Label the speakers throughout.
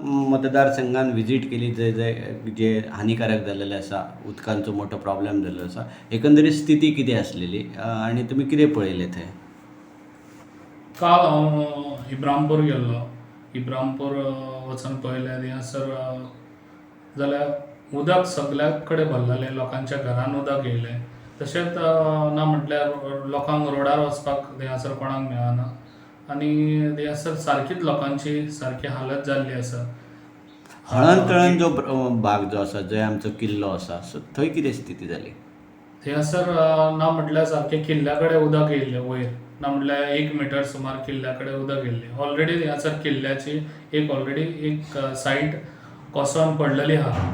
Speaker 1: मतदारसंघान visit केली जंय जंय जे हानिकारक जाल्लेलें आसा उदकांचो मोठो प्रॉब्लेम जाल्लो आसा एकंदरीत स्थिती कितें आसलेली आनी तुमी कितें पळयलें थंय?
Speaker 2: काल हांव इब्रामपूर गेल्लो. इब्रामपूर वचून पळयलें थंयसर जाल्यार उदक सगल्या कडेन भरलेलें, लोकांच्या घरान उदक येयलें. तशेंच ना म्हटल्यार लोकांक रोडार वचपाक थंयसर कोणाक मेळना आनी थंयसर सारकीच लोकांची सारकी हालत जाल्ली आसा.
Speaker 1: हळन तळन जो भाग जो आसा जंय आमचो किल्लो आसा सो थंय कितें स्थिती जाली?
Speaker 2: थंयसर ना म्हटल्यार सारकें किल्ल्या कडेन उदक येयल्लें वयर, ना म्हटल्यार 1 मिटर सुमार किल्ल्या कडेन उदक येयल्लें. ऑलरेडी थंयसर किल्ल्याची एक सायड कोसोन पडलेली आहा.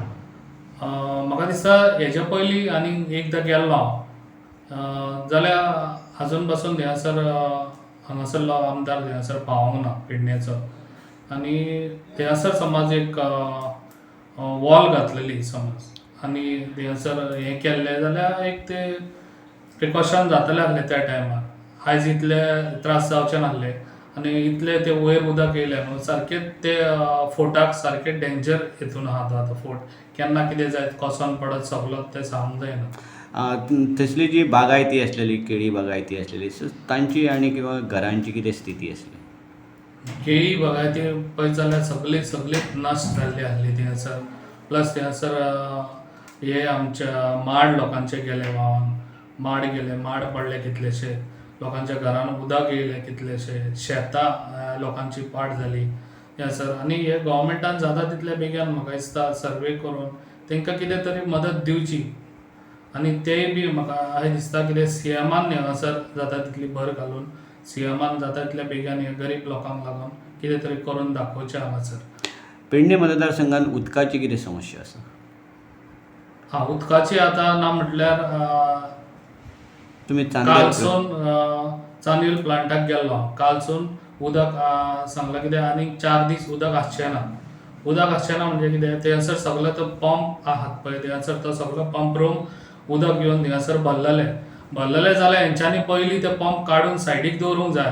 Speaker 2: म्हाका दिसता हेच्या पयलीं आनी एकदां गेल्लो हांव, जाल्यार आजून पासून थंयसर हांगासरलो आमदार थंयसर पावोंक ना पेडणेचो. आनी थंयसर समज एक वॉल घातलेली समज आनी थंयसर हें केल्लें जाल्यार एक ते प्रिकॉशन जातलें आसलें त्या टायमार. आयज इतले त्रास जावचे नासले आनी इतले ते वयर उदक येयलें न्हू, सारकें ते फोर्टाक सारकें डेंजर हितून आहा तो आतां फोर्ट. केन्ना कितें जायत कोसोन पडत सगलो तें सांगूंक जायना.
Speaker 1: थंयसली जी बागायती आसलेली केळी बागायती आसलेली सो तांची आनी किंवा घरांची कितें स्थिती आसली?
Speaker 2: केळी बागायती पळयत जाल्यार सगळीच नश्ट जाल्ली आसली थंयसर. प्लस थंयसर हे आमच्या माड लोकांचे गेले व्हांवन, माड पडले कितलेशे, लोकांच्या घरान उदक येयलें कितलेशे, शेतां लोकांची पाड जाली थंयसर. आनी हे गव्हर्मेंटान जाता तितले बेगीन म्हाका दिसता सर्वे करून तांकां कितें तरी मदत दिवची. आनी तेय बी म्हाका अशें दिसता कितें सीएमान हांगासर जाता तितली भर घालून सीएमान जाता तितल्या बेगीन हे गरीब लोकांक लागून कितें तरी करून दाखोवचें हांगासर.
Speaker 1: पेडणे मतदारसंघान उदकाची कितें समस्या आसा?
Speaker 2: उदकाची आतां ना म्हटल्यार
Speaker 1: तुमी
Speaker 2: कालसून चांदील प्लांटाक गेल्लो हांव. कालसून उदक सांगलां कितें आनीक 4 दीस उदक आसचें ना. उदक आसचें ना म्हणजे कितें, थंयसर सगलो तो पंप आहात पळय थंयसर तो सगलो पंप रूम उदक येवन थंयसर भरलेलें जाल्यार हेंच्यांनी पयलीं ते पंप काडून सायडीक दवरूंक जाय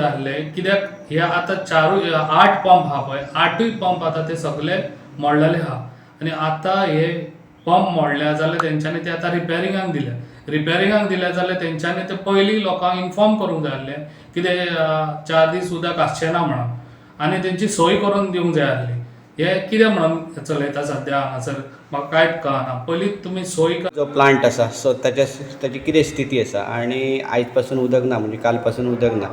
Speaker 2: आसले. कित्याक हे आतां 8 पंप आहा पळय, 8य पंप आतां ते सगळे मोडलेले आहा. आनी आतां हे पंप मोडल्या जाल्यार तेंच्यांनी ते आतां रिपेरिंगाक दिले जाल्यार तेंच्यांनी ते पयलीं लोकांक इन्फॉर्म करूंक जाय आसलें कितें 4 दीस उदक आसचें ना म्हणून, आनी तेंची सोय करून दिवंक जाय आसली. हे कितें म्हणून चलयता सद्या हांगासर म्हाका कांयच कळना. पयलींच तुमी सोय
Speaker 1: जो प्लांट आसा सो ताची कितें स्थिती आसा आनी आयज पासून उदक ना म्हणजे काल पासून उदक ना,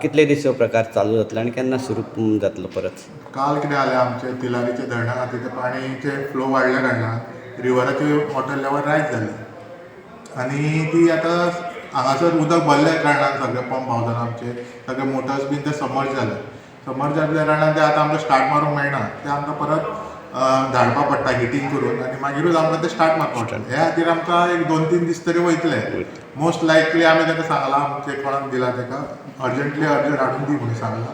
Speaker 1: कितले दीस हो प्रकार चालू जातलो आनी केन्ना सुरू जातलो परत?
Speaker 3: काल कितें जालें, आमचे तिलारीचे धरणा खातीर ते पाणीचे फ्लो वाडल्या कारणान रिवराची वॉटर लेवल रायज जाली आनी ती आतां हांगासर उदक भरल्या कारणान सगळे पंप हावजान आमचे सगळे मोटर्स बीन ते समर्ज जाल्ल्या कारणान ते आतां आमकां स्टार्ट मारूंक मेळना. ते आमकां परत धाडपा पडटा हिटींग करून आनी मागीरूच आमकां ते स्टार्ट मारपा पडटा. हे खातीर आमकां एक 2-3 दीस तरी वयतले. मोस्ट लायकली आमी ताका सांगलां, आमचे कोणाक दिला ताका अर्जंट हाडून दी म्हणून सांगलां.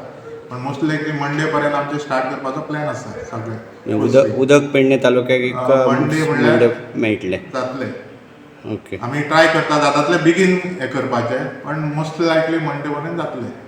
Speaker 3: पण मोस्ट लायकली मंडे पर्यंत आमचे स्टार्ट करपाचो प्लॅन आसा सगळे.
Speaker 1: उदक पेडणे तालुक्याक
Speaker 3: मंडे म्हणल्यार
Speaker 1: मेळटलें
Speaker 3: जातले.
Speaker 1: ओके.
Speaker 3: आमी ट्राय करता जाता तितले बेगीन हें करपाचें, पण मोस्ट लायकली मंडे पर्यंत जातलें.